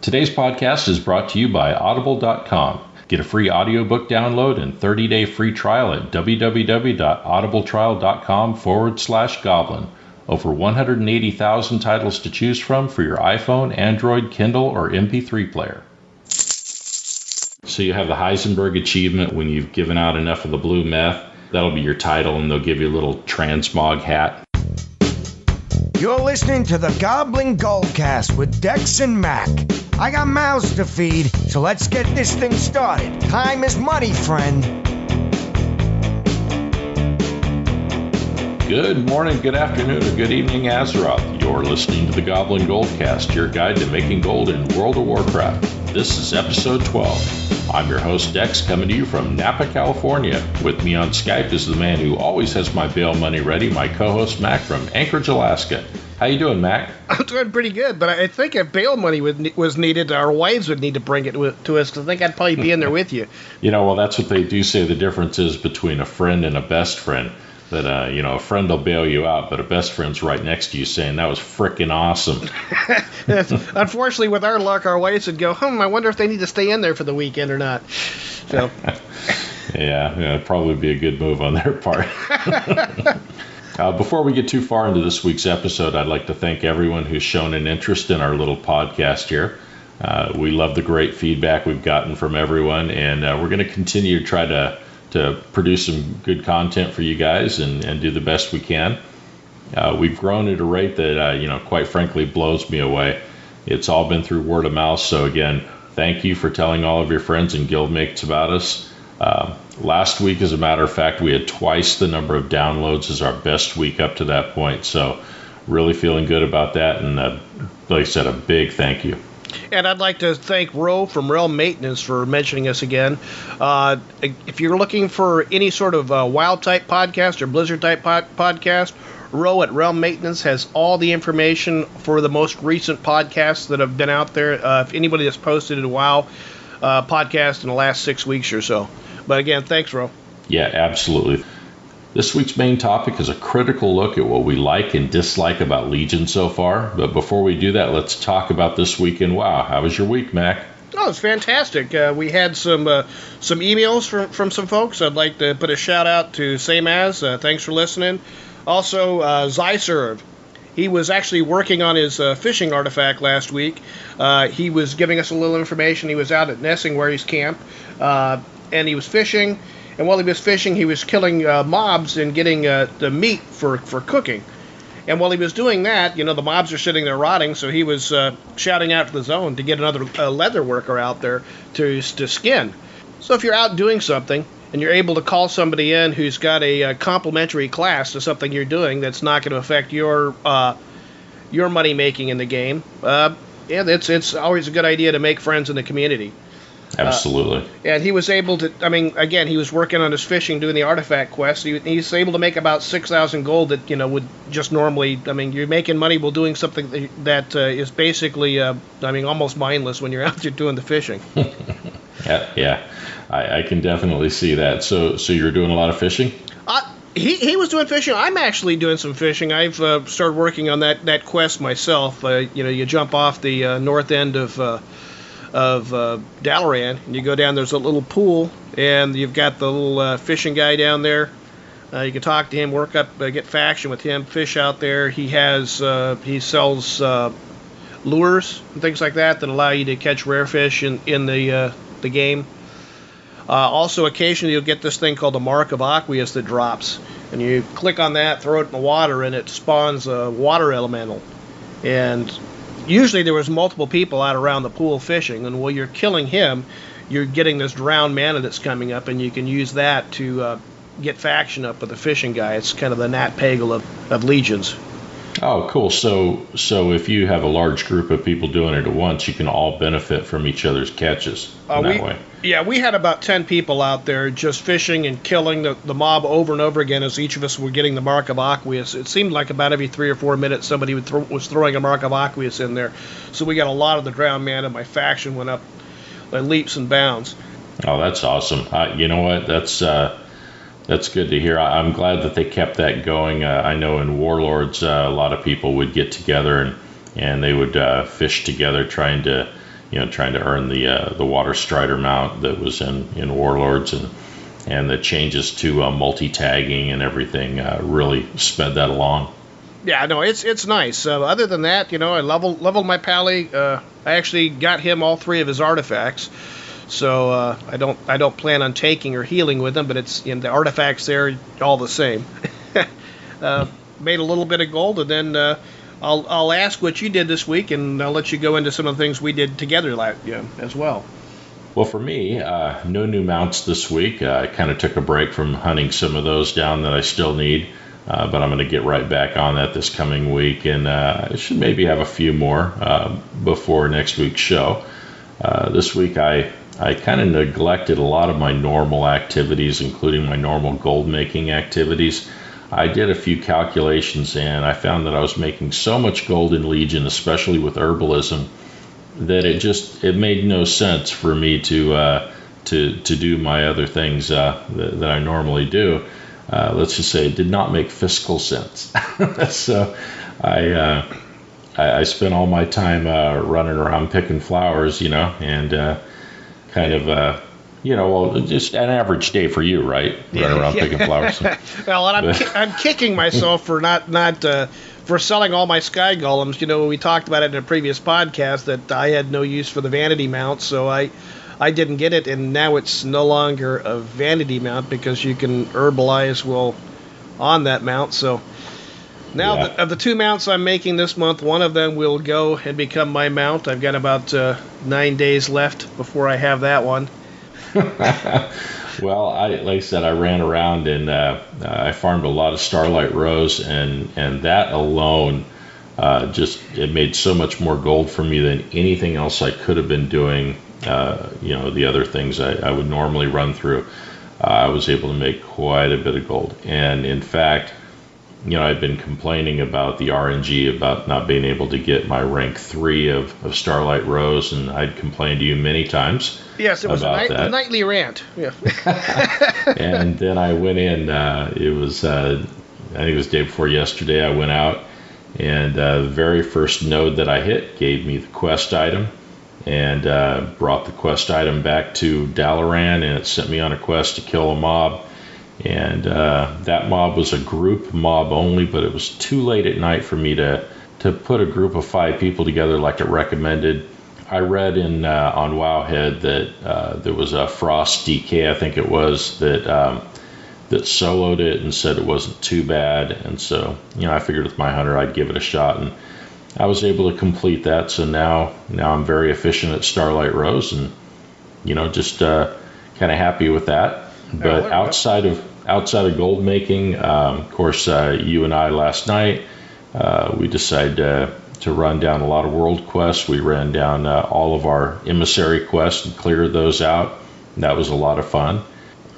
Today's podcast is brought to you by Audible.com. Get a free audiobook download and 30-day free trial at www.audibletrial.com/goblin. Over 180,000 titles to choose from for your iPhone, Android, Kindle, or MP3 player. So you have the Heisenberg achievement when you've given out enough of the blue meth. That'll be your title, and they'll give you a little transmog hat. You're listening to the Goblin Goldcast with Dex and Mac. I got mouths to feed, so let's get this thing started. Time is money, friend. Good morning, good afternoon, or good evening, Azeroth. You're listening to the Goblin Goldcast, your guide to making gold in World of Warcraft. This is episode 12. I'm your host, Dex, coming to you from Napa, California. With me on Skype is the man who always has my bail money ready, my co-host, Mac, from Anchorage, Alaska. How you doing, Mac? I'm doing pretty good, but I think if bail money was needed, our wives would need to bring it to us, because I think I'd probably be in there with you. Well, that's what they do say the difference is between a friend and a best friend. That, a friend will bail you out, but a best friend's right next to you saying, that was frickin' awesome. Unfortunately, with our luck, our wives would go, I wonder if they need to stay in there for the weekend or not. So, yeah, it'd probably be a good move on their part. Before we get too far into this week's episode, I'd like to thank everyone who's shown an interest in our little podcast here. We love the great feedback we've gotten from everyone, and we're going to continue to try to produce some good content for you guys and do the best we can. We've grown at a rate that, quite frankly, blows me away. It's all been through word of mouth. So again, thank you for telling all of your friends and guildmates about us. Last week, as a matter of fact, we had twice the number of downloads as our best week up to that point. So really feeling good about that. And like I said, a big thank you. And I'd like to thank Ro from Realm Maintenance for mentioning us again. If you're looking for any sort of WoW-type podcast or Blizzard-type podcast, Ro at Realm Maintenance has all the information for the most recent podcasts that have been out there. If anybody has posted a WoW podcast in the last 6 weeks or so. But again, thanks, Ro. Yeah, absolutely. This week's main topic is a critical look at what we like and dislike about Legion so far. But before we do that, let's talk about this week in WoW. How was your week, Mac? Oh, it's fantastic. We had some emails from some folks. I'd like to put a shout out to Same As. Thanks for listening. Also, Zyserve. He was actually working on his fishing artifact last week. He was giving us a little information. He was out at Nessingwary's camp, and he was fishing. And while he was fishing, he was killing mobs and getting the meat for cooking. And while he was doing that, the mobs are sitting there rotting, so he was shouting out to the zone to get another leather worker out there to skin. So if you're out doing something and you're able to call somebody in who's got a complementary class to something you're doing that's not going to affect your money making in the game, it's always a good idea to make friends in the community. Absolutely. And he was able to, again, he was working on his fishing, doing the artifact quest. He's able to make about 6,000 gold that, would just normally, you're making money while doing something that is basically, almost mindless when you're out there doing the fishing. Yeah. I can definitely see that. So you're doing a lot of fishing? He was doing fishing. I'm actually doing some fishing. I've started working on that quest myself. You jump off the north end of Dalaran, and you go down. There's a little pool, and you've got the little fishing guy down there. You can talk to him, work up, get faction with him, fish out there. He sells lures and things like that allow you to catch rare fish in the game. Also, occasionally you'll get this thing called the Mark of Aqueous that drops, and you click on that, throw it in the water, and it spawns a water elemental. And usually there was multiple people out around the pool fishing, and while you're killing him, you're getting this drowned mana that's coming up, and you can use that to get faction up with the fishing guy. It's kind of the Nat Pagle of legions. Oh, cool. So if you have a large group of people doing it at once, you can all benefit from each other's catches that way. Yeah, we had about 10 people out there just fishing and killing the mob over and over again as each of us were getting the Mark of Aqueous. It seemed like about every 3 or 4 minutes somebody was throwing a Mark of Aqueous in there. So we got a lot of the drowned mana. My faction went up by leaps and bounds. Oh, that's awesome. You know what? That's good to hear. I'm glad that they kept that going. I know in Warlords, a lot of people would get together and they would fish together trying to trying to earn the Water Strider mount that was in Warlords, and the changes to multi-tagging and everything really sped that along. Yeah, no, it's nice. Other than that, I leveled my pally. I actually got him all 3 of his artifacts. So I don't plan on taking or healing with them, but it's the artifacts there all the same. Made a little bit of gold, and then I'll ask what you did this week, and I'll let you go into some of the things we did together as well. Well, for me, no new mounts this week. I kind of took a break from hunting some of those down that I still need, but I'm going to get right back on that this coming week, and I should maybe have a few more before next week's show. This week, I kind of neglected a lot of my normal activities, including my normal gold making activities. I did a few calculations, and I found that I was making so much gold in Legion, especially with herbalism, that it made no sense for me to do my other things that I normally do. Let's just say it did not make fiscal sense. So I spent all my time running around picking flowers, and kind of, just an average day for you, right? Running around picking flowers. Well, and I'm kicking myself for not for selling all my sky golems. We talked about it in a previous podcast that I had no use for the vanity mount, so I didn't get it, and now it's no longer a vanity mount because you can herbalize on that mount. So now of the 2 mounts I'm making this month, one of them will go and become my mount. I've got about 9 days left before I have that one. Well, like I said, I ran around and I farmed a lot of Starlight Rose, and that alone it made so much more gold for me than anything else I could have been doing. The other things I would normally run through. I was able to make quite a bit of gold, and in fact, I've been complaining about the RNG, about not being able to get my rank 3 of Starlight Rose, and I'd complained to you many times. Yes, it was a nightly rant. Yeah. And then I went in, it was, I think it was the day before yesterday, I went out, and the very first node that I hit gave me the quest item, and brought the quest item back to Dalaran, and it sent me on a quest to kill a mob. And that mob was a group mob only, but it was too late at night for me to put a group of 5 people together like it recommended. I read on Wowhead that there was a Frost DK, I think it was, that soloed it and said it wasn't too bad. And so, I figured with my hunter I'd give it a shot, and I was able to complete that. So now I'm very efficient at Starlight Rose, and just kind of happy with that. But outside of gold making, of course, you and I last night, we decided to run down a lot of world quests. We ran down all of our emissary quests and cleared those out. That was a lot of fun.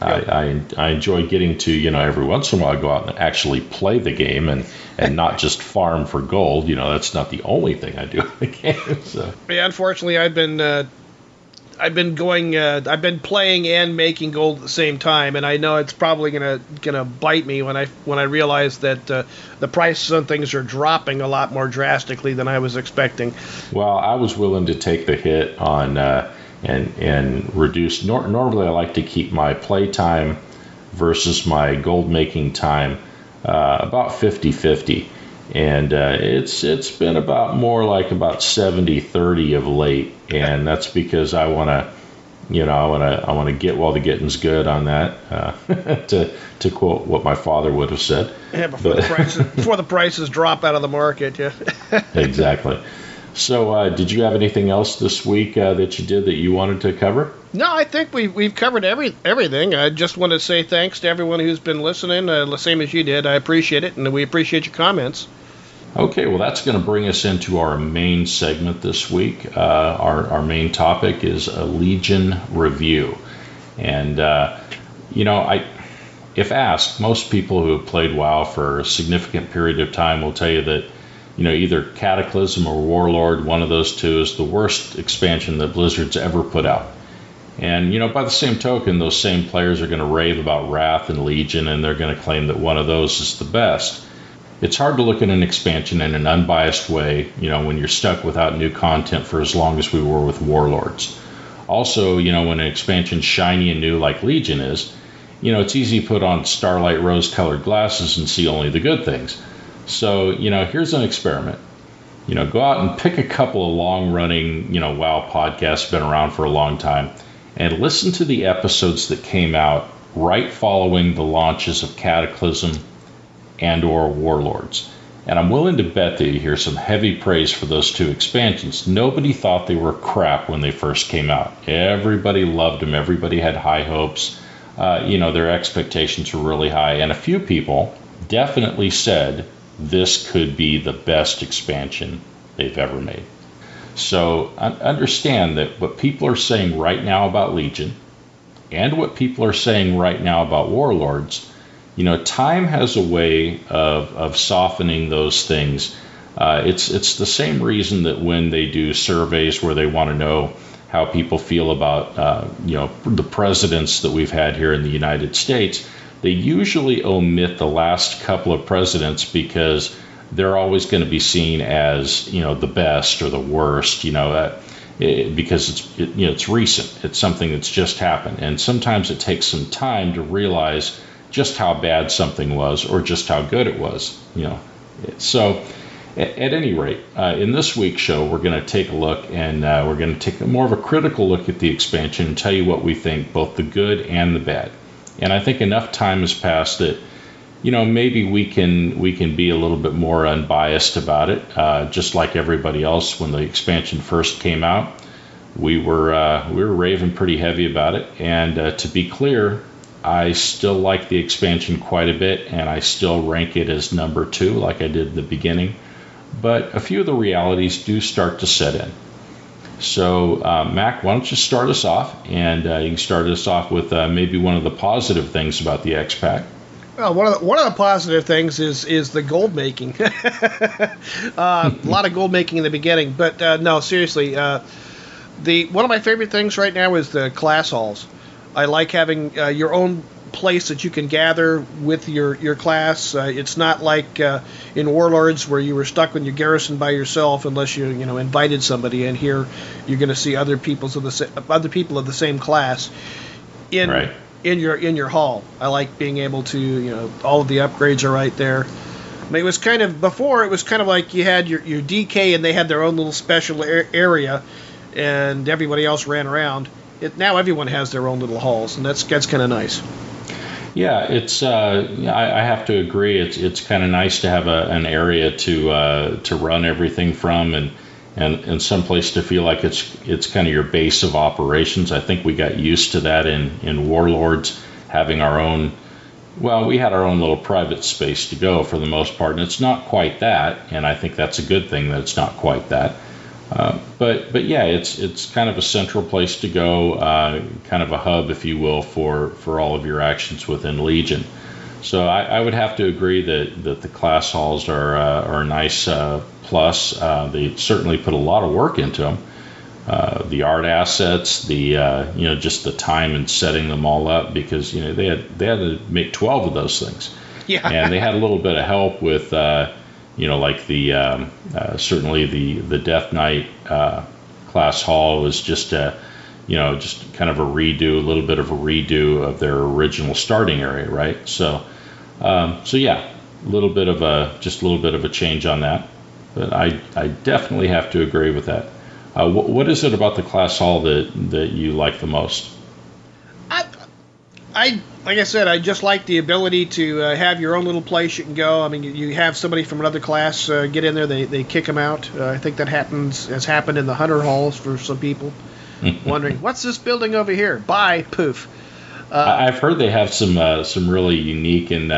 I enjoy getting to, every once in a while go out and actually play the game and not just farm for gold. That's not the only thing I do in the game. So. Yeah, unfortunately, I've been playing and making gold at the same time, and I know it's probably gonna bite me when I realize that the prices on things are dropping a lot more drastically than I was expecting. Well, I was willing to take the hit on and reduce. Normally, I like to keep my play time versus my gold making time about 50-50. And it's been about more like about 70-30 of late, and that's because I want to get while the getting's good on that, to quote what my father would have said. Yeah, before the prices drop out of the market. Yeah. Exactly. So, did you have anything else this week that you did that you wanted to cover? No, I think we've covered everything. I just want to say thanks to everyone who's been listening, the same as you did. I appreciate it, and we appreciate your comments. Okay, well, that's going to bring us into our main segment this week. Our main topic is a Legion review. And, if asked, most people who have played WoW for a significant period of time will tell you that, either Cataclysm or Warlord, one of those two, is the worst expansion that Blizzard's ever put out. And, by the same token, those same players are going to rave about Wrath and Legion, and they're going to claim that one of those is the best. it's hard to look at an expansion in an unbiased way, when you're stuck without new content for as long as we were with Warlords. Also, when an expansion's shiny and new like Legion is, it's easy to put on starlight rose-colored glasses and see only the good things. So, here's an experiment. Go out and pick a couple of long-running, WoW podcasts, been around for a long time, and listen to the episodes that came out right following the launches of Cataclysm and or Warlords. And I'm willing to bet that you hear some heavy praise for those two expansions. Nobody thought they were crap when they first came out. Everybody loved them. Everybody had high hopes. Their expectations were really high. And a few people definitely said this could be the best expansion they've ever made. So understand that what people are saying right now about Legion and what people are saying right now about Warlords, time has a way of softening those things. It's the same reason that when they do surveys where they want to know how people feel about the presidents that we've had here in the United States, they usually omit the last couple of presidents because they're always going to be seen as the best or the worst. Because it's recent. It's something that's just happened, and sometimes it takes some time to realize just how bad something was or just how good it was. So at any rate, in this week's show, we're going to take a look, and we're going to take more of a critical look at the expansion and tell you what we think, both the good and the bad. And I think enough time has passed that maybe we can be a little bit more unbiased about it. Just like everybody else, when the expansion first came out, we were raving pretty heavy about it. And to be clear, I still like the expansion quite a bit, and I still rank it as number 2, like I did at the beginning. But a few of the realities do start to set in. So, Mac, why don't you start us off, and you can start us off with maybe one of the positive things about the X-Pack. Well, one of the positive things is the gold making. A lot of gold making in the beginning, but no, seriously, one of my favorite things right now is the class halls. I like having your own place that you can gather with your class. It's not like in Warlords where you were stuck in your garrison by yourself unless you invited somebody. And here you're going to see other people of the same class in your hall. I like being able to all of the upgrades are right there. I mean, it was kind of like you had your DK and they had their own little special area, and everybody else ran around. Now everyone has their own little halls, and that's kind of nice. Yeah, it's. I have to agree. It's kind of nice to have an area to run everything from, and some place to feel like it's kind of your base of operations. I think we got used to that in Warlords, having our own. Well, we had our own little private space to go for the most part, and it's not quite that. And I think that's a good thing that it's not quite that. But yeah, it's kind of a central place to go, kind of a hub, if you will, for all of your actions within Legion. So I would have to agree that the class halls are a nice plus. They certainly put a lot of work into them. The art assets, just the time and setting them all up, because they had to make 12 of those things. Yeah. And they had a little bit of help with. Like the certainly the Death Knight class hall was just just kind of a little bit of a redo of their original starting area, right? So yeah, a little bit of a change on that, but I definitely have to agree with that. What is it about the class hall that you like the most? Like I said, I just like the ability to have your own little place you can go. I mean, you have somebody from another class get in there, they kick them out. I think that has happened in the Hunter halls for some people, wondering, what's this building over here? Bye, poof. I've heard they have some really unique and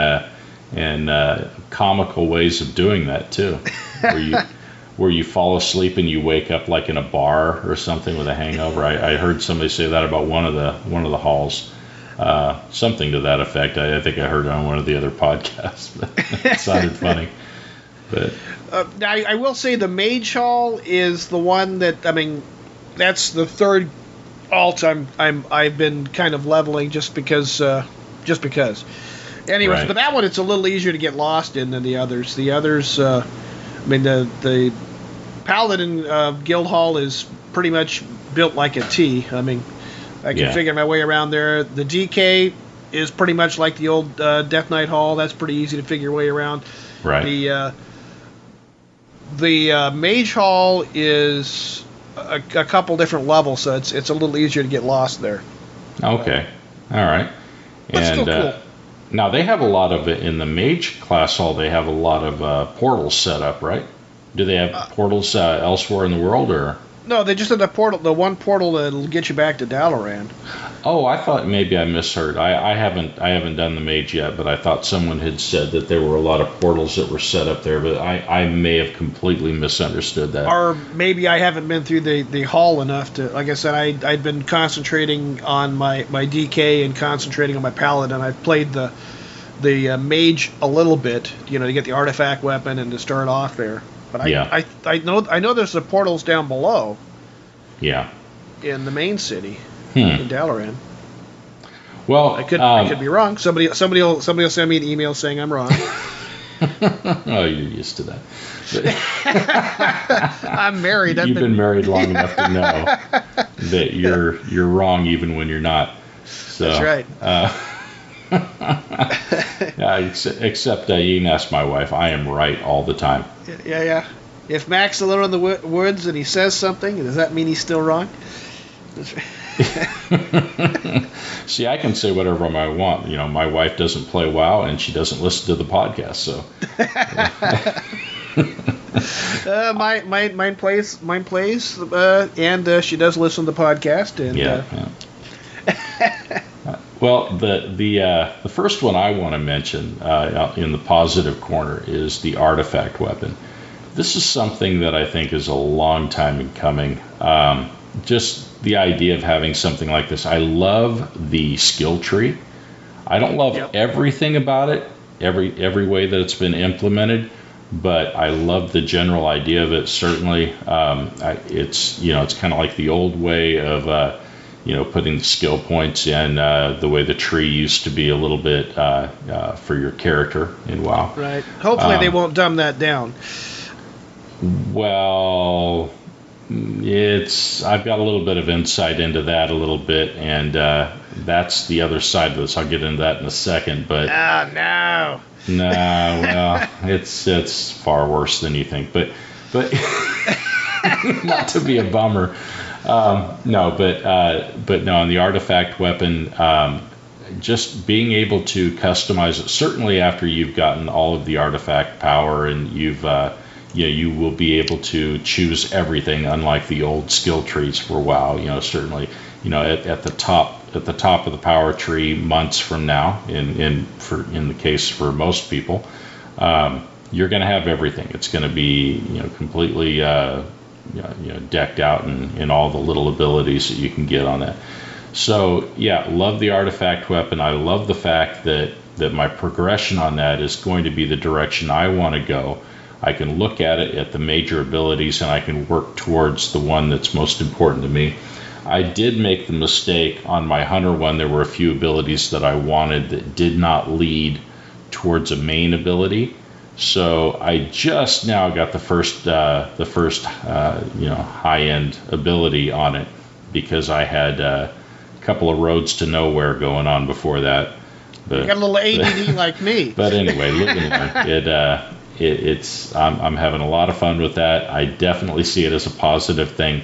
comical ways of doing that too, where you fall asleep and you wake up like in a bar or something with a hangover. I heard somebody say that about one of the halls. Something to that effect. I think I heard it on one of the other podcasts. It sounded funny. But now I will say the Mage Hall is the one that, that's the third alt I've been kind of leveling just because. Anyways, Right. but that one, it's a little easier to get lost in than the others. The others, I mean, the Paladin Guild Hall is pretty much built like a T. I mean, I can figure my way around there. The DK is pretty much like the old Death Knight Hall. That's pretty easy to figure your way around. Right. The Mage Hall is a couple different levels, so it's a little easier to get lost there. Okay. All right. But still cool. Now they have a lot of it in the Mage class hall. They have a lot of portals set up, right? Do they have portals elsewhere in the world, or? No, they just had the one portal that'll get you back to Dalaran. Oh, I thought maybe I misheard. I haven't done the Mage yet, but I thought someone had said that there were a lot of portals that were set up there, but I may have completely misunderstood that. Or maybe I haven't been through the hall enough to, like I said, I'd been concentrating on my DK and concentrating on my Paladin. I played the Mage a little bit, to get the artifact weapon and to start off there. But I know there's the portals down below. Yeah. In the main city, in Dalaran. Well, I could be wrong. Somebody will send me an email saying I'm wrong. Oh, you're used to that. I'm married. You've been married long enough to know that you're wrong even when you're not. So, that's right. Except you can ask my wife. I am right all the time. Yeah. If Mac's alone in the woods and he says something, does that mean he's still wrong? See, I can say whatever I want. My wife doesn't play WoW and she doesn't listen to the podcast, so. Mine plays, and she does listen to the podcast. And, yeah. Well, the first one I want to mention in the positive corner is the artifact weapon. This is something that I think is a long time in coming. Just the idea of having something like this. I love the skill tree. I don't love everything about it, every way that it's been implemented, but I love the general idea of it. Certainly, it's kind of like the old way of putting the skill points in, the way the tree used to be a little bit for your character in WoW. Right. Hopefully they won't dumb that down. Well, I've got a little bit of insight into that a little bit, and that's the other side of this. I'll get into that in a second, but no. Well, it's far worse than you think, but not to be a bummer. But no, on the artifact weapon, just being able to customize it. Certainly, after you've gotten all of the artifact power and you've you will be able to choose everything, unlike the old skill trees for WoW. Certainly, at the top of the power tree months from now, in the case for most people, you're going to have everything. It's going to be completely decked out in all the little abilities that you can get on that. So love the artifact weapon. I love the fact that my progression on that is going to be the direction I want to go. I can look at it at the major abilities and I can work towards the one that's most important to me. I did make the mistake on my hunter one. There were a few abilities that I wanted that did not lead towards a main ability. So I just now got the first high-end ability on it because I had a couple of roads to nowhere going on before that. But, you got a little ADD like me. But anyway, live and learn. I'm having a lot of fun with that. I definitely see it as a positive thing.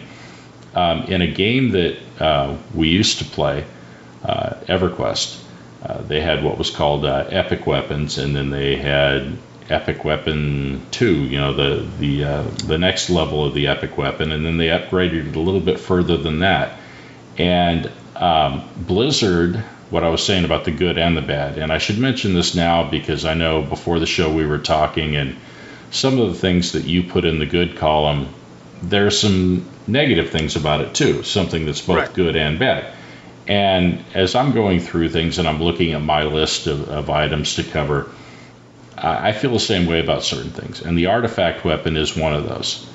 In a game that we used to play, EverQuest, they had what was called Epic Weapons, and then they had Epic Weapon 2, the next level of the Epic Weapon, and then they upgraded it a little bit further than that. And Blizzard, what I was saying about the good and the bad, and I should mention this now because I know before the show we were talking, and some of the things that you put in the good column, there's some negative things about it too, something that's both good and bad. And as I'm going through things and I'm looking at my list of items to cover, I feel the same way about certain things, and the artifact weapon is one of those.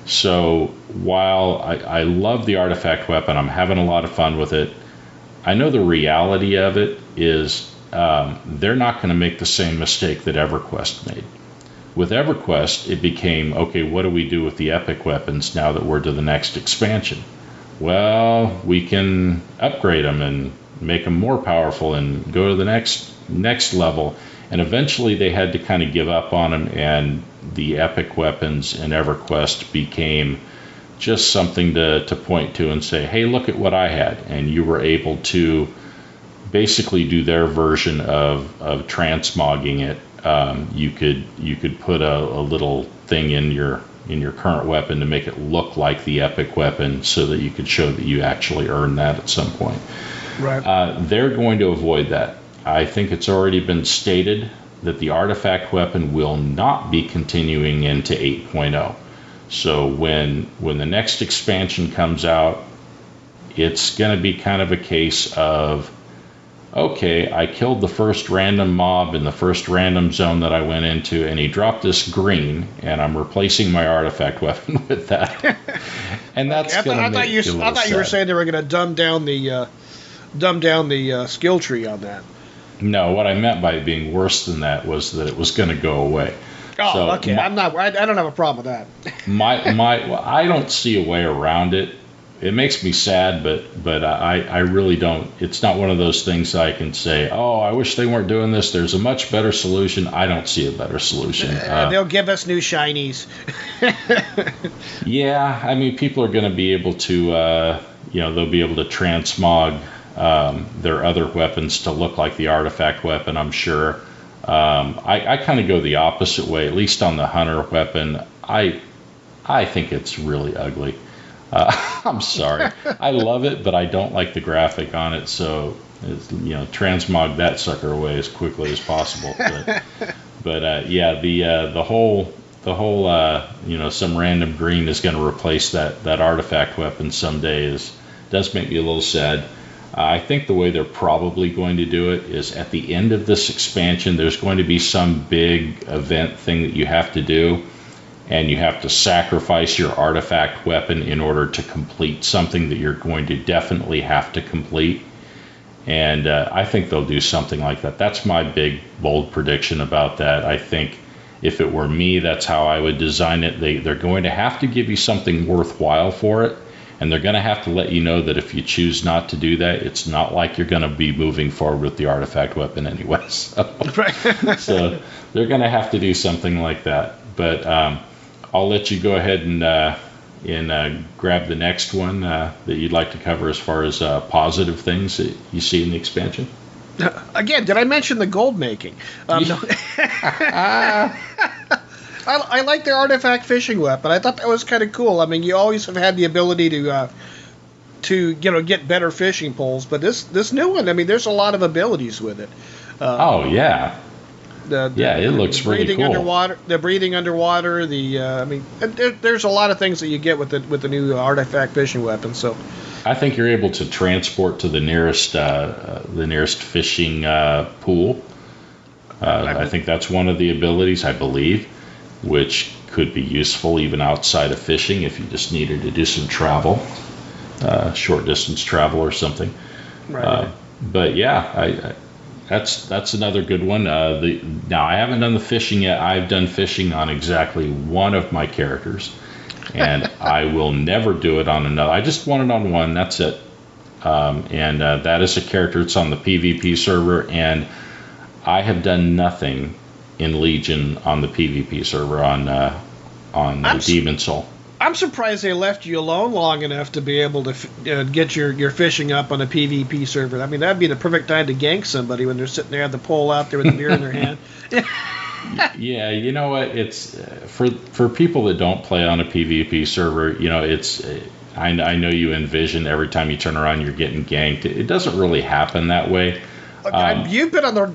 So while I love the artifact weapon, I'm having a lot of fun with it, I know the reality of it is they're not going to make the same mistake that EverQuest made. With EverQuest, it became, okay, what do we do with the epic weapons now that we're to the next expansion? Well, we can upgrade them and make them more powerful and go to the next level. And eventually they had to kind of give up on them, and the epic weapons in EverQuest became just something to point to and say, hey, look at what I had. And you were able to basically do their version of transmogging it. You could put a little thing in your current weapon to make it look like the epic weapon, so that you could show that you actually earned that at some point. Right. They're going to avoid that. I think it's already been stated that the artifact weapon will not be continuing into 8.0. So when the next expansion comes out, it's going to be kind of a case of, okay, I killed the first random mob in the first random zone that I went into, and he dropped this green, and I'm replacing my artifact weapon with that. And that's going to make you a little I thought you were saying they were going to dumb down the skill tree on that. No, what I meant by it being worse than that was that it was going to go away. Oh, so okay. I don't have a problem with that. I don't see a way around it. It makes me sad, but I really don't. It's not one of those things I can say, oh, I wish they weren't doing this. There's a much better solution. I don't see a better solution. They'll give us new shinies. Yeah, I mean, people are going to be able to, they'll be able to transmog their other weapons to look like the artifact weapon, I'm sure. I kind of go the opposite way, at least on the hunter weapon. I think it's really ugly. I'm sorry. I love it, but I don't like the graphic on it, so transmog that sucker away as quickly as possible. But yeah, the whole some random green is going to replace that artifact weapon someday does make me a little sad. I think the way they're probably going to do it is at the end of this expansion, there's going to be some big event thing that you have to do, and you have to sacrifice your artifact weapon in order to complete something that you're going to definitely have to complete. And I think they'll do something like that. That's my big, bold prediction about that. I think if it were me, that's how I would design it. They're going to have to give you something worthwhile for it. And they're going to have to let you know that if you choose not to do that, it's not like you're going to be moving forward with the artifact weapon anyway. So they're going to have to do something like that. But I'll let you go ahead and grab the next one that you'd like to cover as far as positive things that you see in the expansion. Again, did I mention the gold making? No. I like their artifact fishing weapon. I thought that was kind of cool. I mean, you always have had the ability to get better fishing poles, but this new one, I mean, there's a lot of abilities with it. Oh yeah. It looks really cool. The breathing underwater. There's a lot of things that you get with the new artifact fishing weapon. So, I think you're able to transport to the nearest fishing pool. I think that's one of the abilities, I believe, which could be useful even outside of fishing if you just needed to do some travel, short distance travel or something. Right. But yeah, that's another good one. Now I haven't done the fishing yet. I've done fishing on exactly one of my characters, and I will never do it on another. I just want it on one. That's it. And that is a character that's on the PvP server, and I have done nothing in Legion on the PvP server on Demon Soul. I'm surprised they left you alone long enough to be able to get your fishing up on a PvP server. I mean, that'd be the perfect time to gank somebody when they're sitting there at the pole out there with a beer in their hand. Yeah, you know what? It's for people that don't play on a PvP server. It's I know you envision every time you turn around you're getting ganked. It doesn't really happen that way. You've been on the.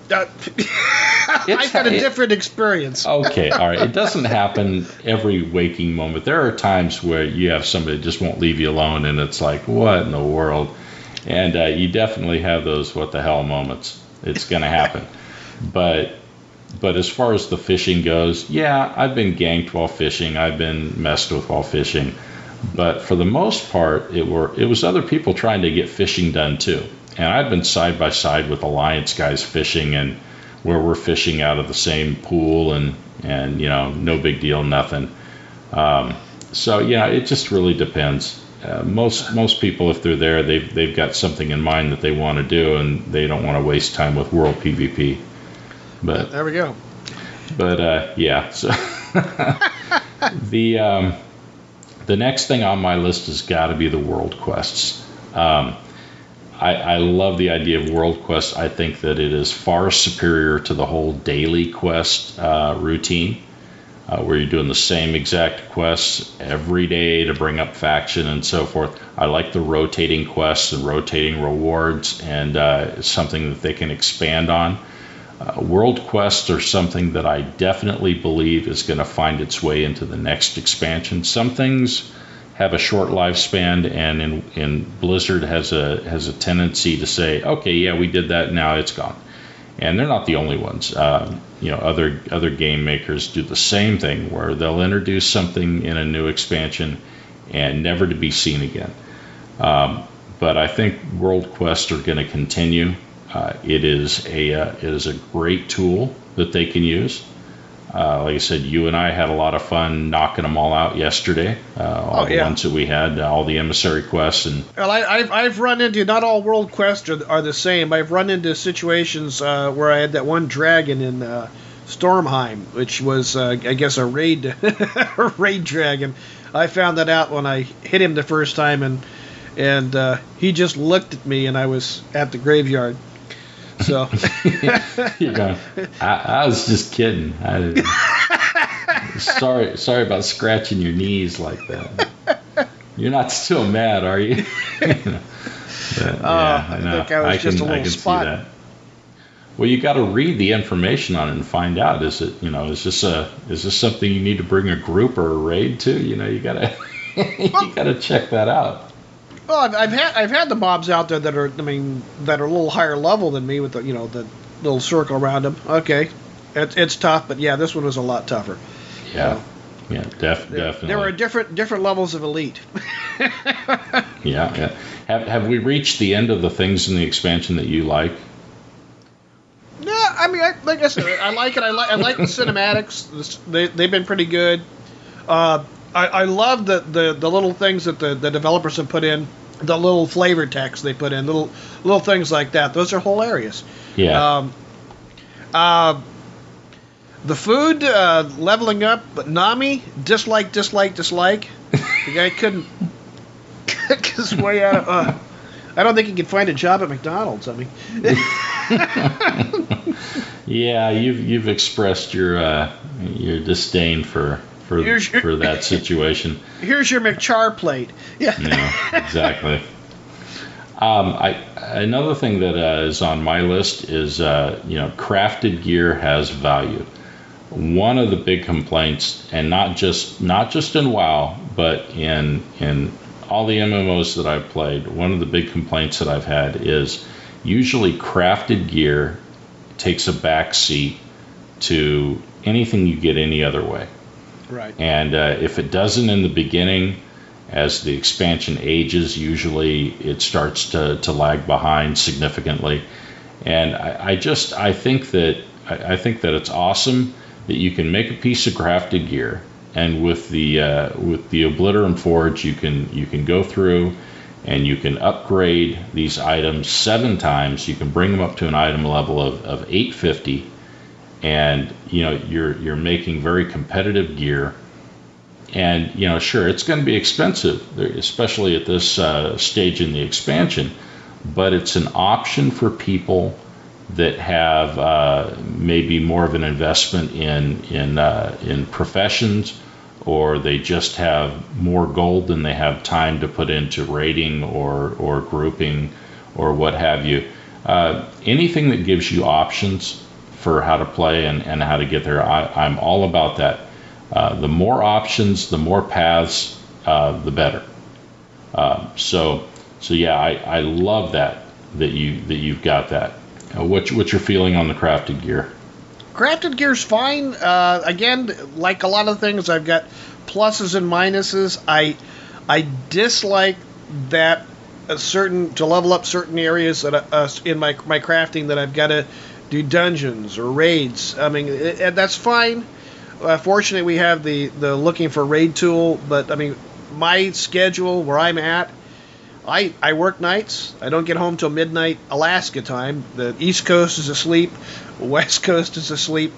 I've had a different experience. Okay, all right. It doesn't happen every waking moment. There are times where you have somebody that just won't leave you alone, and it's like, what in the world? And you definitely have those what the hell moments. It's going to happen. But as far as the fishing goes, yeah, I've been ganked while fishing. I've been messed with while fishing. But for the most part, it was other people trying to get fishing done too. And I've been side by side with Alliance guys fishing, and where we're fishing out of the same pool, and no big deal, nothing. So it just really depends. Most people, if they're there, they've got something in mind that they want to do, and they don't want to waste time with World PvP. But there we go. But yeah, so the next thing on my list has got to be the world quests. I love the idea of world quests. I think that it is far superior to the whole daily quest routine, where you're doing the same exact quests every day to bring up faction and so forth. I like the rotating quests and rotating rewards, and it's something that they can expand on. World quests are something that I definitely believe is going to find its way into the next expansion. Some things have a short lifespan, and in Blizzard has a tendency to say, okay, yeah, we did that, now it's gone. And they're not the only ones. Other game makers do the same thing, where they'll introduce something in a new expansion and never to be seen again. But I think world quests are going to continue. It is a great tool that they can use. Like I said, you and I had a lot of fun knocking them all out yesterday. All the ones that we had, all the emissary quests, and well, I've run into, not all world quests are the same. I've run into situations where I had that one dragon in Stormheim, which was I guess a raid dragon. I found that out when I hit him the first time, and he just looked at me, and I was at the graveyard. So you're going, I was just kidding. Sorry about scratching your knees like that. You're not still mad, are you? I think I was just a little spot. See that. Well, you got to read the information on it and find out. Is this something you need to bring a group or a raid to? You gotta check that out. Well, I've had the mobs out there that are a little higher level than me, with the little circle around them. Okay, it's tough, but yeah, this one was a lot tougher. Yeah, definitely. There were different levels of elite. Yeah. Have we reached the end of the things in the expansion that you like? Yeah, like I said, I like it. I like the cinematics. They've been pretty good. I love the little things that the developers have put in, the little flavor text they put in, little things like that. Those are hilarious. Yeah. The food, leveling up, but Nami, dislike. The guy couldn't get his way out of... I don't think he could find a job at McDonald's. Yeah, you've expressed your disdain for that situation. Here's your McChar plate. Yeah. Yeah, exactly. Another thing that is on my list is crafted gear has value. One of the big complaints, and not just in WoW, but in all the MMOs that I've played, one of the big complaints that I've had is usually crafted gear takes a back seat to anything you get any other way. Right. And if it doesn't in the beginning, as the expansion ages, usually it starts to lag behind significantly. And I think that it's awesome that you can make a piece of crafted gear, and with the Obliterum Forge, you can go through and you can upgrade these items 7 times. You can bring them up to an item level of 850. And you're making very competitive gear, and sure, it's going to be expensive, especially at this stage in the expansion, but it's an option for people that have maybe more of an investment in professions, or they just have more gold than they have time to put into raiding or grouping or what have you. Anything that gives you options for how to play and how to get there, I'm all about that. The more options, the more paths, the better. So yeah, I love that you've got that. What's your feeling on the crafted gear? Crafted gear's fine. Again, like a lot of things, I've got pluses and minuses. I dislike that to level up certain areas that in my crafting that I've got to do dungeons or raids. I mean, that's fine. Fortunately, we have the looking for raid tool, but I mean, my schedule where I'm at, I work nights. I don't get home till midnight Alaska time. The East Coast is asleep, West Coast is asleep.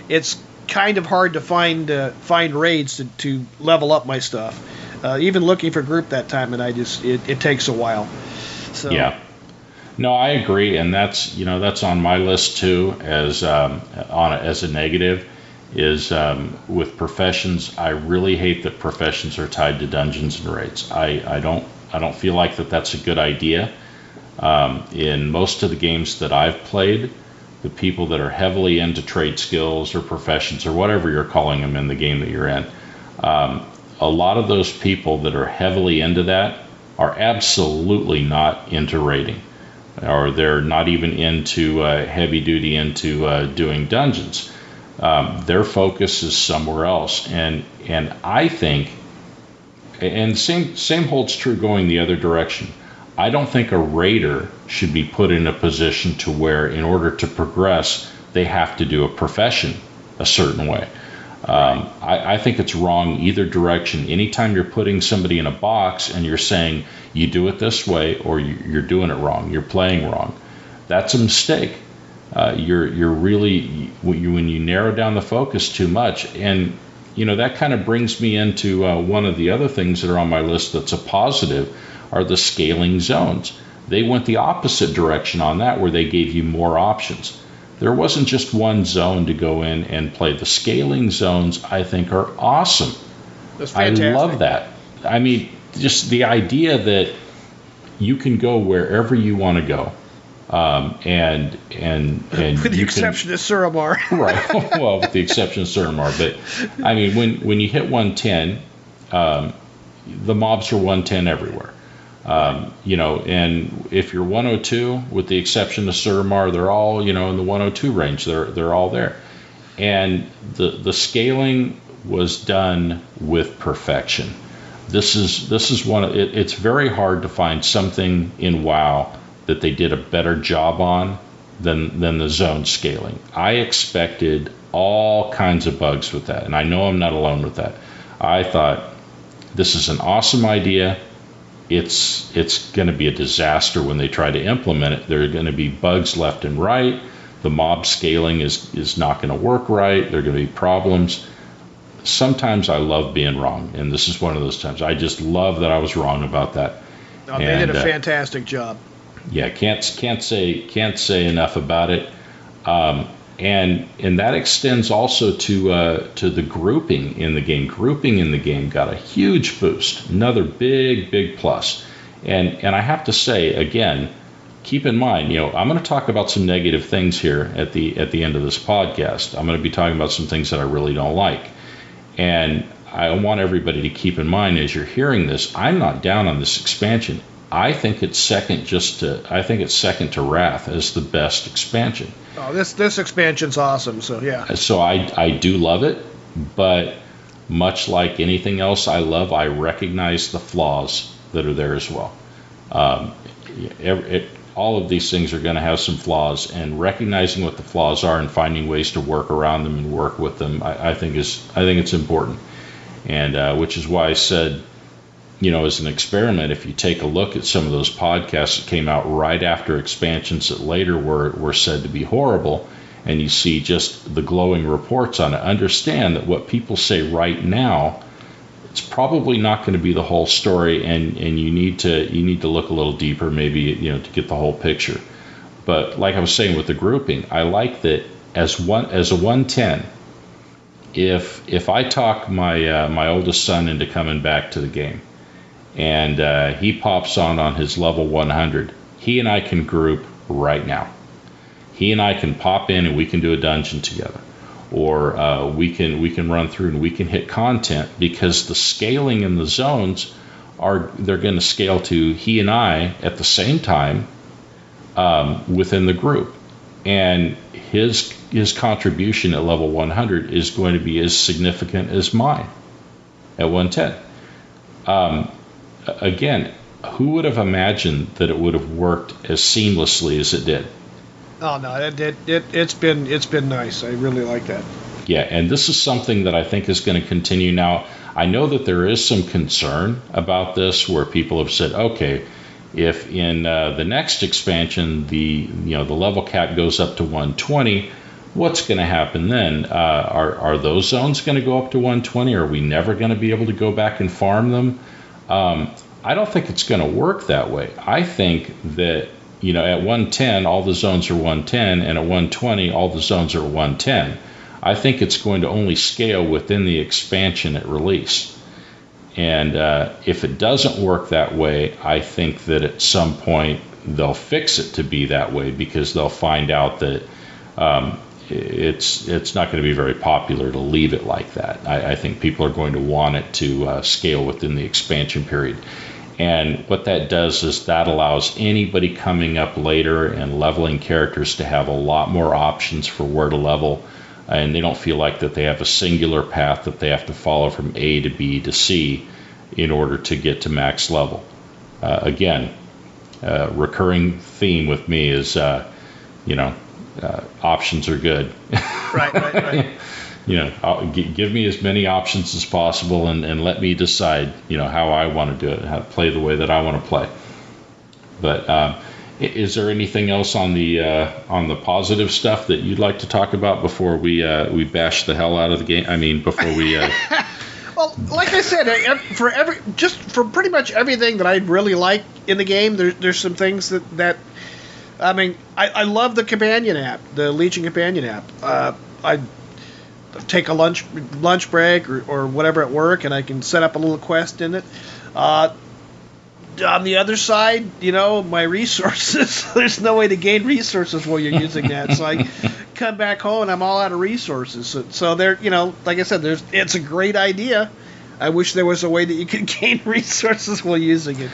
It's kind of hard to find raids to level up my stuff. Even looking for group that time, and it takes a while. So. Yeah. No, I agree, and that's on my list too as as a negative. Is with professions, I really hate that professions are tied to dungeons and raids. I don't feel like that's a good idea. In most of the games that I've played, the people that are heavily into trade skills or professions or whatever you're calling them in the game that you're in, a lot of those people that are heavily into that are absolutely not into raiding, or they're not even into heavy duty into doing dungeons. Their focus is somewhere else, and I think, and same holds true going the other direction. I don't think a raider should be put in a position to where, in order to progress, they have to do a profession a certain way. I think it's wrong either direction. Anytime you're putting somebody in a box and you're saying you do it this way or you're doing it wrong, you're playing wrong, that's a mistake. You're really, when you narrow down the focus too much, and that kind of brings me into one of the other things that are on my list that's a positive, are the scaling zones. They went the opposite direction on that, where they gave you more options. There wasn't just one zone to go in and play. The scaling zones, I think, are awesome. That's fantastic. I love that. I mean, just the idea that you can go wherever you want to go. And with the exception of Suramar. Right. Well, with the exception of Suramar. But, I mean, when you hit 110, the mobs are 110 everywhere. And if you're 102, with the exception of Suramar, they're all, in the 102 range. They're all there. And the scaling was done with perfection. This is one of it. It's very hard to find something in WoW that they did a better job on than the zone scaling. I expected all kinds of bugs with that, and I know I'm not alone with that. I thought, this is an awesome idea. It's going to be a disaster when they try to implement it. There are going to be bugs left and right. The mob scaling is not going to work right. There are going to be problems. Sometimes I love being wrong, and this is one of those times. I just love that I was wrong about that. No, they did a fantastic job. Yeah, can't say enough about it. And that extends also to the grouping in the game. Grouping in the game got a huge boost, another big plus. And I have to say, again, keep in mind, I'm going to talk about some negative things here at the end of this podcast. I'm going to be talking about some things that I really don't like. And I want everybody to keep in mind, as you're hearing this, I'm not down on this expansion. I think it's second to Wrath as the best expansion. Oh, this expansion's awesome. So yeah. So I do love it, but much like anything else I love, I recognize the flaws that are there as well. All of these things are going to have some flaws, and recognizing what the flaws are and finding ways to work around them and work with them, I think it's important. And which is why I said, as an experiment, if you take a look at some of those podcasts that came out right after expansions that later were said to be horrible, and you see just the glowing reports on it, understand that what people say right now, it's probably not going to be the whole story, and you need to look a little deeper, maybe, to get the whole picture. But like I was saying with the grouping, I like that as a 110. If I talk my oldest son into coming back to the game, and he pops on his level 100, he and I can group right now. He and I can pop in and we can do a dungeon together, or we can run through and we can hit content, because the scaling in the zones they're going to scale to he and I at the same time within the group, and his contribution at level 100 is going to be as significant as mine at 110. again, who would have imagined that it would have worked as seamlessly as it did? Oh no, it's been nice. I really like that. Yeah, and this is something that I think is going to continue. Now, I know that there is some concern about this, where people have said, okay, if in the next expansion the level cap goes up to 120, what's going to happen then? Are those zones going to go up to 120? Are we never going to be able to go back and farm them? I don't think it's going to work that way. I think that at 110 all the zones are 110, and at 120 all the zones are 110. I think it's going to only scale within the expansion at release. And if it doesn't work that way, I think that at some point they'll fix it to be that way, because they'll find out that it's not going to be very popular to leave it like that. I think people are going to want it to scale within the expansion period. And what that does is that allows anybody coming up later and leveling characters to have a lot more options for where to level. And they don't feel like that they have a singular path that they have to follow from A to B to C in order to get to max level. Again, recurring theme with me is, options are good. Right. Give me as many options as possible, and let me decide, how I want to do it, how to play the way that I want to play. But is there anything else on the positive stuff that you'd like to talk about before we bash the hell out of the game? I mean, before we. Well, like I said, for pretty much everything that I really like in the game, there's some things that I mean, I love the companion app, the Legion companion app. I take a lunch break or whatever at work, and I can set up a little quest in it. On the other side, my resources, there's no way to gain resources while you're using that. So I come back home and I'm all out of resources. So there, like I said, it's a great idea. I wish there was a way that you could gain resources while using it.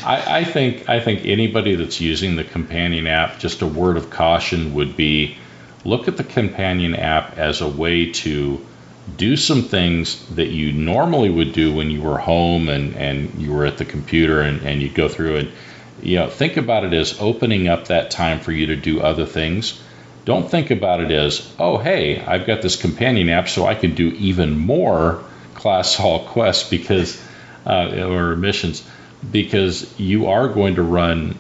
I think anybody that's using the companion app, just a word of caution would be, look at the companion app as a way to do some things that you normally would do when you were home and you were at the computer and you'd go through and, think about it as opening up that time for you to do other things. Don't think about it as, oh, hey, I've got this companion app so I can do even more class hall quests or missions, because you are going to run,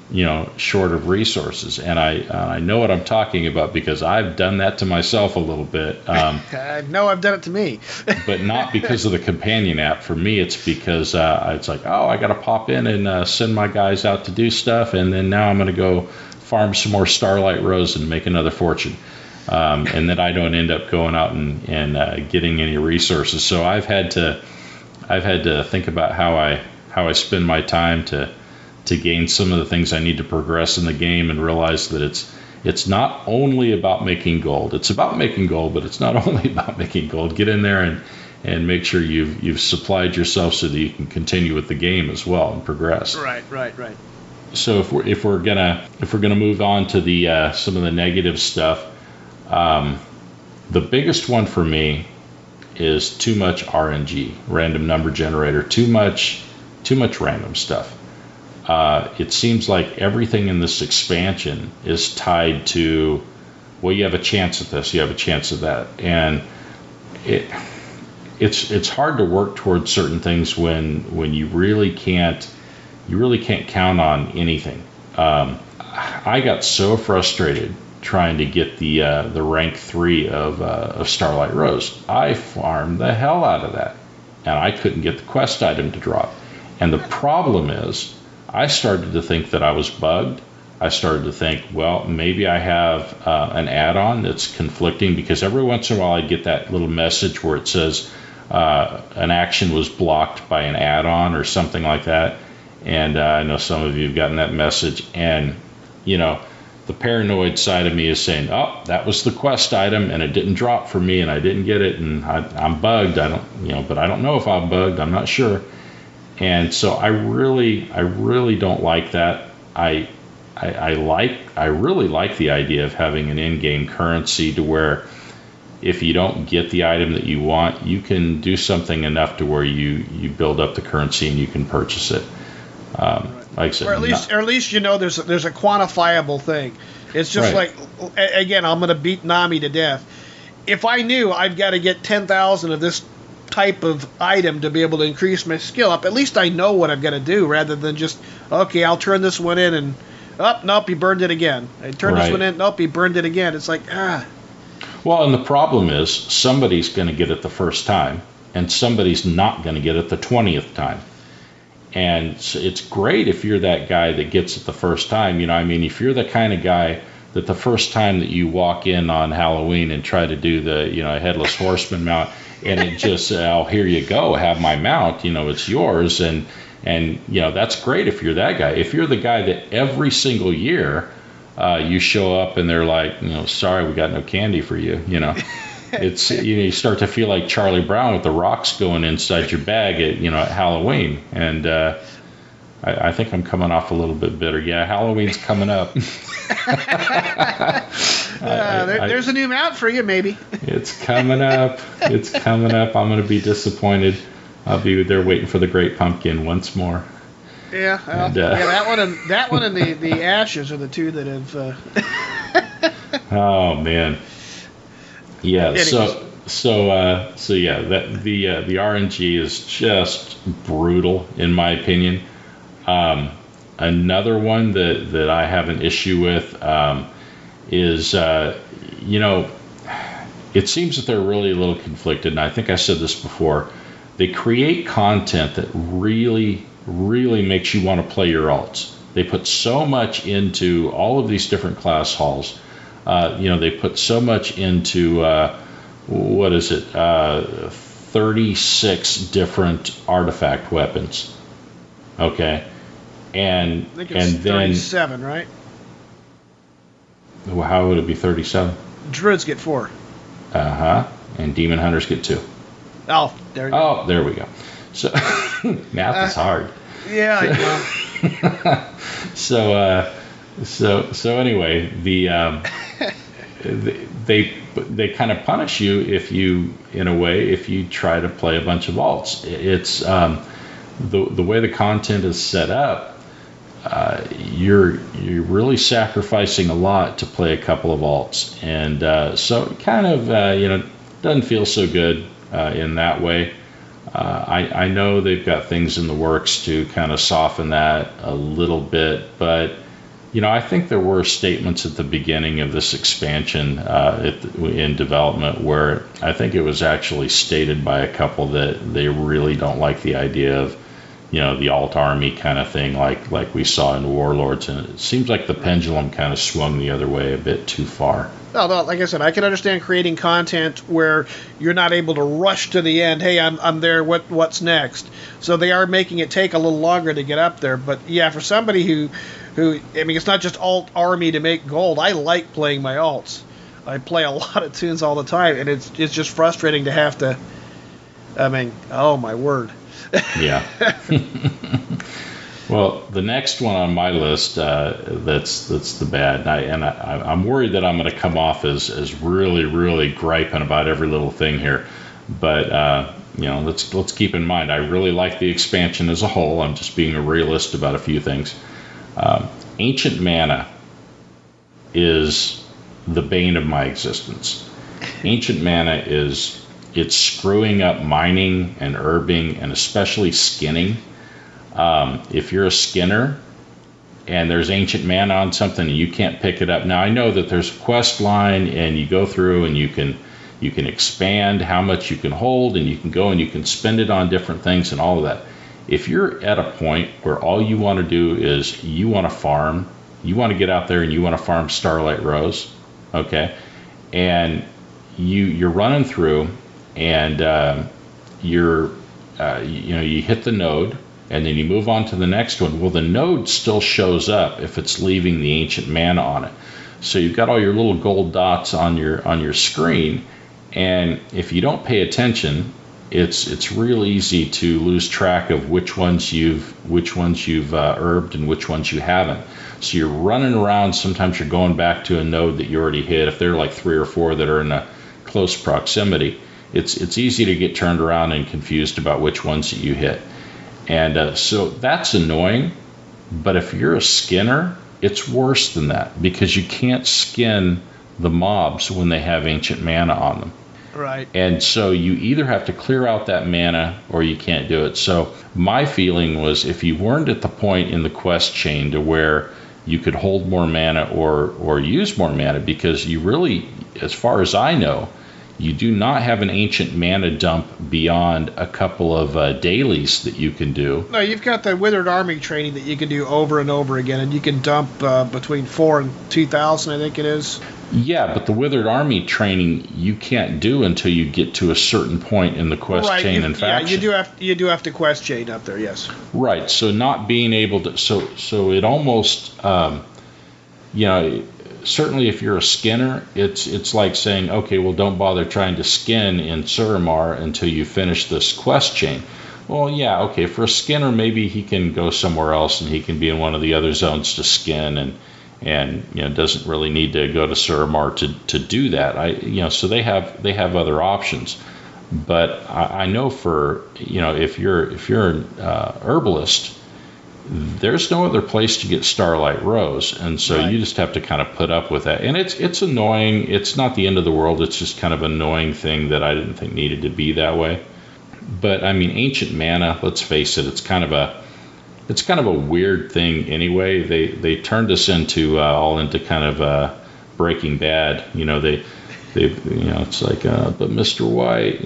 short of resources. And I know what I'm talking about, because I've done that to myself a little bit. I know I've done it to me. But not because of the companion app. For me, it's because it's like, oh, I got to pop in and send my guys out to do stuff, and then now I'm going to go farm some more Starlight Rose and make another fortune. And then I don't end up going out and getting any resources. So I've had to think about how I spend my time to gain some of the things I need to progress in the game, and realize that it's not only about making gold. It's about making gold, but it's not only about making gold. Get in there and make sure you've supplied yourself so that you can continue with the game as well and progress. Right. So if we're gonna move on to the some of the negative stuff, the biggest one for me is too much RNG, random number generator, too much random stuff. It seems like everything in this expansion is tied to, well, you have a chance at this, you have a chance at that, and it's hard to work towards certain things when you really can't count on anything. I got so frustrated trying to get the rank 3 of Starlight Rose. I farmed the hell out of that, and I couldn't get the quest item to drop. And the problem is, I started to think that I was bugged. I started to think, well, maybe I have an add-on that's conflicting, because every once in a while I'd get that little message where it says an action was blocked by an add-on or something like that. And I know some of you have gotten that message, and the paranoid side of me is saying, oh, that was the quest item and it didn't drop for me and I didn't get it, and I'm bugged. I don't, but I don't know if I'm bugged. I'm not sure. And so I really don't like that. I really like the idea of having an in-game currency to where if you don't get the item that you want, you can do something enough to where you build up the currency and you can purchase it. Like I said, or at least you know there's a quantifiable thing. It's just like, again, I'm going to beat Nami to death. If I knew I've got to get 10,000 of this type of item to be able to increase my skill up, at least I know what I've got to do, rather than just, okay, I'll turn this one in and, nope, he burned it again. I turned this one in, nope, he burned it again. It's like, Well, and the problem is somebody's going to get it the first time, and somebody's not going to get it the 20th time. And it's great if you're that guy that gets it the first time. If you're the kind of guy that the first time that you walk in on Halloween and try to do the, headless horseman mount, and it just, here you go, have my mount, it's yours. And that's great if you're that guy. If you're the guy that every single year you show up and they're like, sorry, we got no candy for you, It's you start to feel like Charlie Brown with the rocks going inside your bag at Halloween, and I think I'm coming off a little bit bitter. Yeah, Halloween's coming up. There's a new mount for you, maybe. It's coming up. It's coming up. I'm going to be disappointed. I'll be there waiting for the Great Pumpkin once more. Yeah, that one and the ashes are the two that have. Oh man. Yeah. Anyways. So yeah, that the RNG is just brutal in my opinion. Another one that I have an issue with is it seems that they're really a little conflicted, and I think I said this before. They create content that really makes you want to play your alts. They put so much into all of these different class halls. They put so much into 36 different artifact weapons. Okay, I think it's 37, right? Well, how would it be 37? Druids get 4. And demon hunters get 2. Oh, there you go. Oh, there we go. So math is hard. Yeah, I know. So anyway, they kind of punish you if you try to play a bunch of alts. It's the way the content is set up. You're really sacrificing a lot to play a couple of alts, and so it kind of doesn't feel so good in that way. I know they've got things in the works to kind of soften that a little bit, but I think there were statements at the beginning of this expansion in development where I think it was actually stated by a couple that they really don't like the idea of the alt army kind of thing like we saw in Warlords, and it seems like the pendulum kind of swung the other way a bit too far. No, like I said, I can understand creating content where you're not able to rush to the end. Hey, I'm there. What's next? So they are making it take a little longer to get up there. But yeah, for somebody who it's not just alt army to make gold. I like playing my alts. I play a lot of tunes all the time, and it's just frustrating to have to. Oh my word. Yeah. Well, the next one on my list, that's the bad, and I'm worried that I'm going to come off as really griping about every little thing here, but let's keep in mind I really like the expansion as a whole. I'm just being a realist about a few things. Ancient Mana is the bane of my existence. Ancient Mana it's screwing up mining and herbing and especially skinning. If you're a skinner and there's Ancient Mana on something and you can't pick it up. Now I know that there's a quest line and you go through and you can expand how much you can hold, and you can go and you can spend it on different things and all of that. If you're at a point where all you want to do is you want to farm, you want to get out there and you want to farm Starlight Rose, okay, and you're running through and you hit the node. And then you move on to the next one. Well, the node still shows up if it's leaving the Ancient Mana on it. So you've got all your little gold dots on your screen, and if you don't pay attention, it's real easy to lose track of which ones you've herbed and which ones you haven't. So you're running around. Sometimes you're going back to a node that you already hit. If there are like 3 or 4 that are in a close proximity, it's easy to get turned around and confused about which ones that you hit. And so that's annoying, But if you're a skinner, it's worse than that, because you can't skin the mobs when they have ancient mana on them. Right. And so you either have to clear out that mana or you can't do it. So my feeling was, if you weren't at the point in the quest chain to where you could hold more mana or use more mana, because you really, as far as I know, you do not have an ancient mana dump beyond a couple of dailies that you can do. No, you've got the Withered Army training that you can do over and over again, and you can dump between 4 and 2,000, I think it is. Yeah, but the Withered Army training you can't do until you get to a certain point in the quest chain and faction. Yeah, you do have to quest chain up there, yes. Right, so not being able to... So it almost... certainly if you're a skinner, it's like saying, okay, well, don't bother trying to skin in Suramar until you finish this quest chain. Well, yeah, okay, for a skinner, maybe he can go somewhere else and he can be in one of the other zones to skin, and doesn't really need to go to Suramar to do that. So they have other options. But I know for, if you're an herbalist, there's no other place to get Starlight Rose, and so right. You just have to kind of put up with that. And it's annoying. It's not the end of the world. It's just kind of an annoying thing that I didn't think needed to be that way. But I mean, ancient mana, let's face it, it's kind of a weird thing anyway. They turned us into kind of Breaking Bad. It's like, but Mr. White,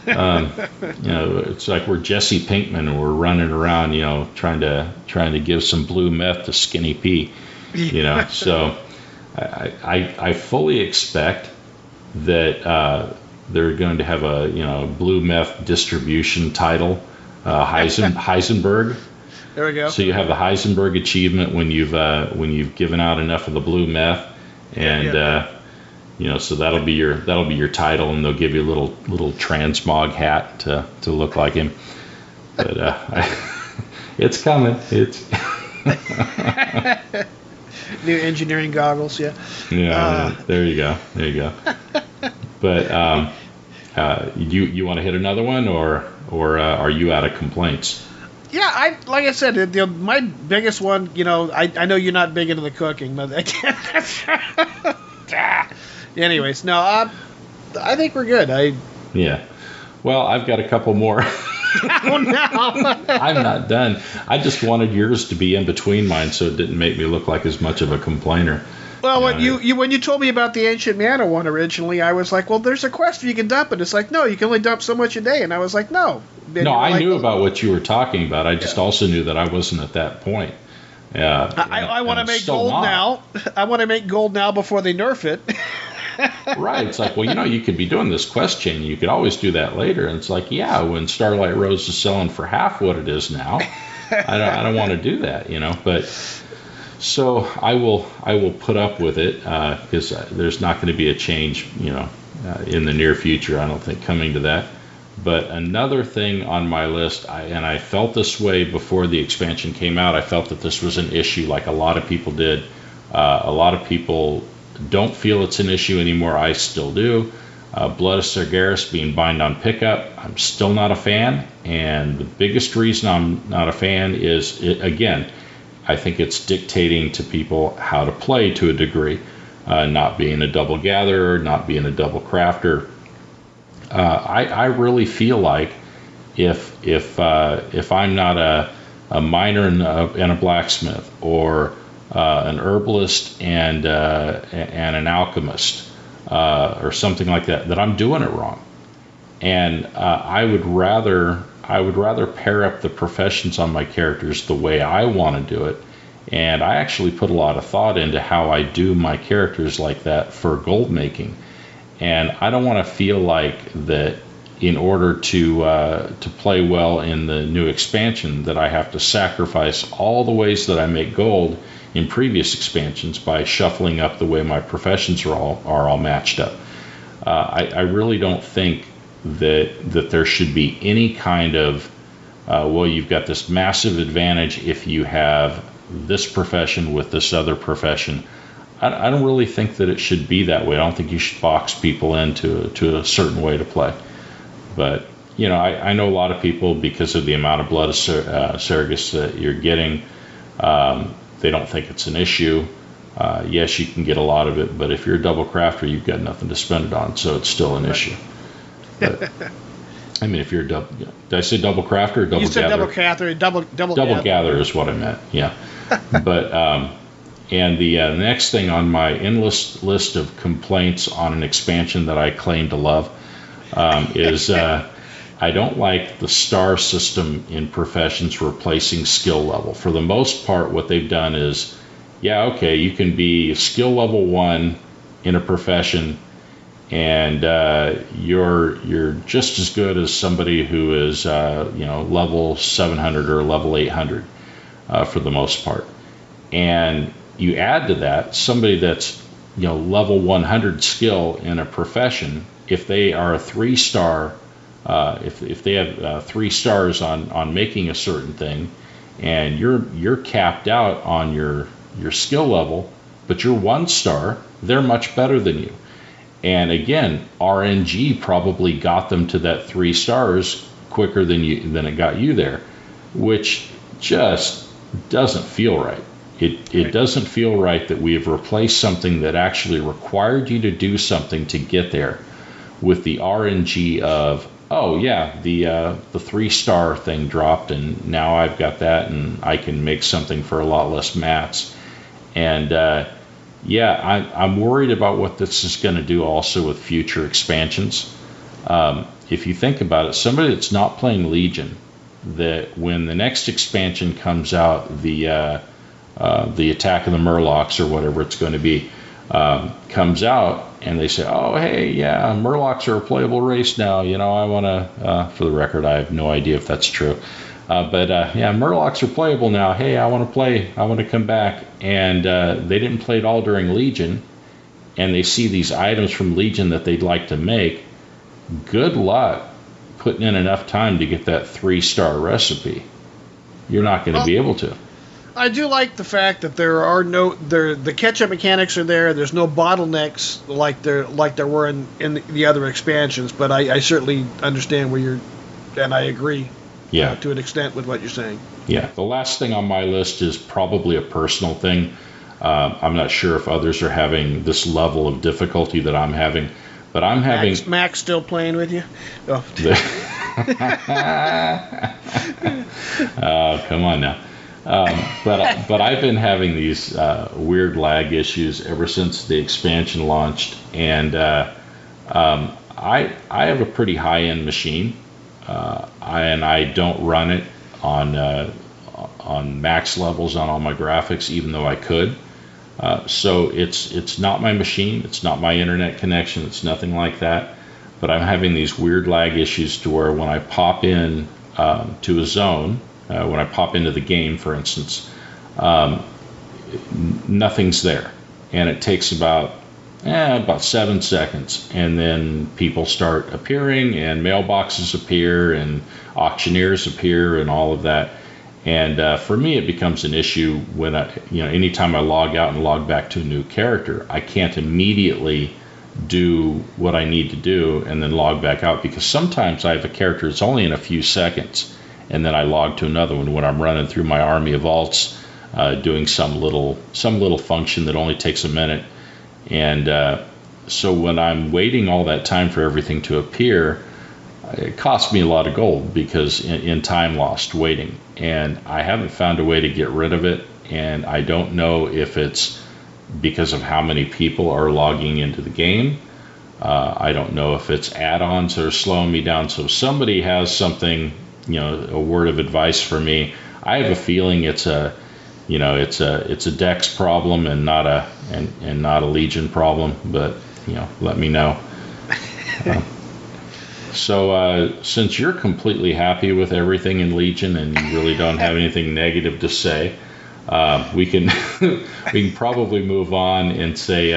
it's like we're Jesse Pinkman and we're running around, trying to give some blue meth to Skinny P, So I fully expect that they're going to have a blue meth distribution title, Heisenberg. There we go. So you have the Heisenberg achievement when you've given out enough of the blue meth, and so that'll be your title, and they'll give you a little transmog hat to look like him. But it's coming. It's new engineering goggles, yeah. Yeah, there you go. But you want to hit another one, or are you out of complaints? Yeah, like I said, my biggest one, I know you're not big into the cooking, but anyways, no, I think we're good. Yeah. Well, I've got a couple more. Oh, no. I'm not done. I just wanted yours to be in between mine so it didn't make me look like as much of a complainer. Well, when you told me about the Ancient Mana one originally, I was like, well, there's a quest where you can dump it. It's like, no, you can only dump so much a day. And I was like, no. No, I knew about what you were talking about. I just also knew that I wasn't at that point. Yeah. I want to make gold now. I want to make gold now before they nerf it. Right. It's like, well, you could be doing this quest chain. You could always do that later. And it's like, yeah, when Starlight Rose is selling for half what it is now, I don't want to do that, But so I will put up with it because there's not going to be a change, in the near future. I don't think coming to that. But another thing on my list, and I felt this way before the expansion came out. I felt that this was an issue, like a lot of people did. A lot of people don't feel it's an issue anymore. I still do. Blood of Sargeras being bind on pickup, I'm still not a fan. And the biggest reason I'm not a fan is, again, I think it's dictating to people how to play to a degree. Not being a double gatherer, not being a double crafter. I really feel like if I'm not a miner and a blacksmith, or an herbalist and an alchemist, or something like that I'm doing it wrong. And I would rather pair up the professions on my characters the way I want to do it. And I actually put a lot of thought into how I do my characters like that for gold making. And I don't want to feel like that in order to play well in the new expansion that I have to sacrifice all the ways that I make gold in previous expansions by shuffling up the way my professions are all matched up. I really don't think that there should be any kind of you've got this massive advantage if you have this profession with this other profession. I don't really think that it should be that way. I don't think you should box people into a certain way to play. But I know a lot of people, because of the amount of blood of Sargeras that you're getting, They don't think it's an issue. Yes, you can get a lot of it, but if you're a double crafter, you've got nothing to spend it on, so it's still an issue. But, I mean, if you're a double, did I say double crafter or double gather? You said double crafter, double gather is what I meant. Yeah, but and the next thing on my endless list of complaints on an expansion that I claim to love is I don't like the star system in professions replacing skill level. For the most part, what they've done is, yeah, okay, you can be skill level 1 in a profession, and you're just as good as somebody who is level 700 or level 800 for the most part. And you add to that somebody that's level 100 skill in a profession. If they are a 3-star, if they have 3 stars on making a certain thing, and you're capped out on your skill level, but you're 1 star, they're much better than you. And again, RNG probably got them to that 3 stars quicker than it got you there, which just doesn't feel right. It doesn't feel right that we have replaced something that actually required you to do something to get there with the RNG of, oh yeah, the 3-star thing dropped, and now I've got that, and I can make something for a lot less mats. And I'm worried about what this is going to do also with future expansions. If you think about it, somebody that's not playing Legion, that when the next expansion comes out, the Attack of the Murlocs or whatever it's going to be, comes out, and they say, oh, hey, yeah, Murlocs are a playable race now. I want to, for the record, I have no idea if that's true. But Murlocs are playable now. Hey, I want to play. I want to come back. And they didn't play it all during Legion, and they see these items from Legion that they'd like to make. Good luck putting in enough time to get that 3-star recipe. You're not going to be able to. I do like the fact that the catch-up mechanics are there. There's no bottlenecks like there were in the other expansions. But I certainly understand and I agree. Yeah. To an extent with what you're saying. Yeah. The last thing on my list is probably a personal thing. I'm not sure if others are having this level of difficulty that I'm having, but I'm having... Max still playing with you? Oh, come on now. But I've been having these weird lag issues ever since the expansion launched, and I have a pretty high-end machine. I don't run it on max levels on all my graphics, even though I could. So it's not my machine, it's not my internet connection, it's nothing like that. But I'm having these weird lag issues to where when I pop in to a zone, when I pop into the game, for instance, nothing's there, and it takes about 7 seconds, and then people start appearing, and mailboxes appear, and auctioneers appear, and all of that. And for me, it becomes an issue when anytime I log out and log back to a new character, I can't immediately do what I need to do and then log back out, because sometimes I have a character that's only in a few seconds, and then I log to another one when I'm running through my army of alts, doing some little function that only takes a minute. And so when I'm waiting all that time for everything to appear, it costs me a lot of gold because in time lost waiting. And I haven't found a way to get rid of it. And I don't know if it's because of how many people are logging into the game. I don't know if it's add-ons that are slowing me down. So if somebody has something, a word of advice for me, I have a feeling it's a Dex problem and not a Legion problem, but let me know. So since you're completely happy with everything in Legion and you really don't have anything negative to say, we can probably move on and say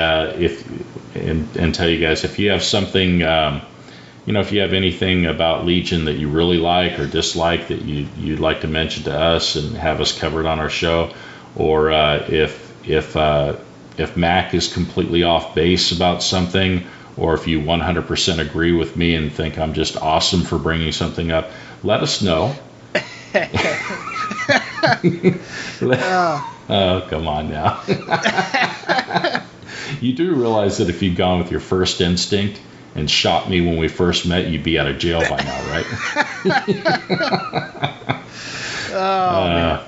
and tell you guys if you have something, if you have anything about Legion that you really like or dislike that you'd like to mention to us and have us covered on our show, or if Mac is completely off base about something, or if you 100% agree with me and think I'm just awesome for bringing something up, let us know. Oh, come on now. You do realize that if you'd gone with your first instinct and shot me when we first met, you'd be out of jail by now, right? Man.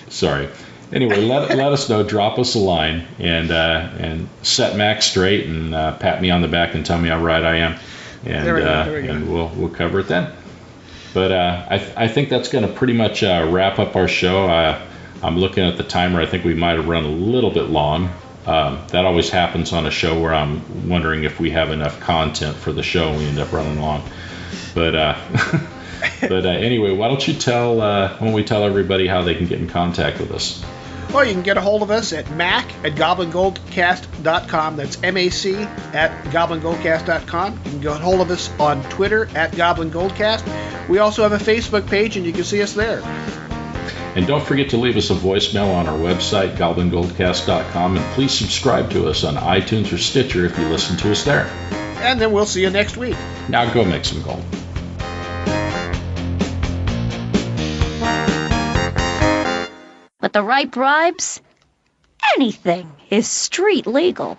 Sorry. Anyway, let us know. Drop us a line and set Max straight and pat me on the back and tell me how right I am. And There we go. and we'll cover it then. But I think that's going to pretty much wrap up our show. I'm looking at the timer. I think we might have run a little bit long. That always happens on a show where I'm wondering if we have enough content for the show and we end up running long. But anyway, why don't you tell everybody how they can get in contact with us? Well, you can get a hold of us at mac@goblingoldcast.com. That's MAC@goblingoldcast.com. You can get a hold of us on Twitter @GoblinGoldcast. We also have a Facebook page, and you can see us there. And don't forget to leave us a voicemail on our website, GoblinGoldcast.com, and please subscribe to us on iTunes or Stitcher if you listen to us there. And then we'll see you next week. Now go make some gold. With the right bribes, anything is street legal.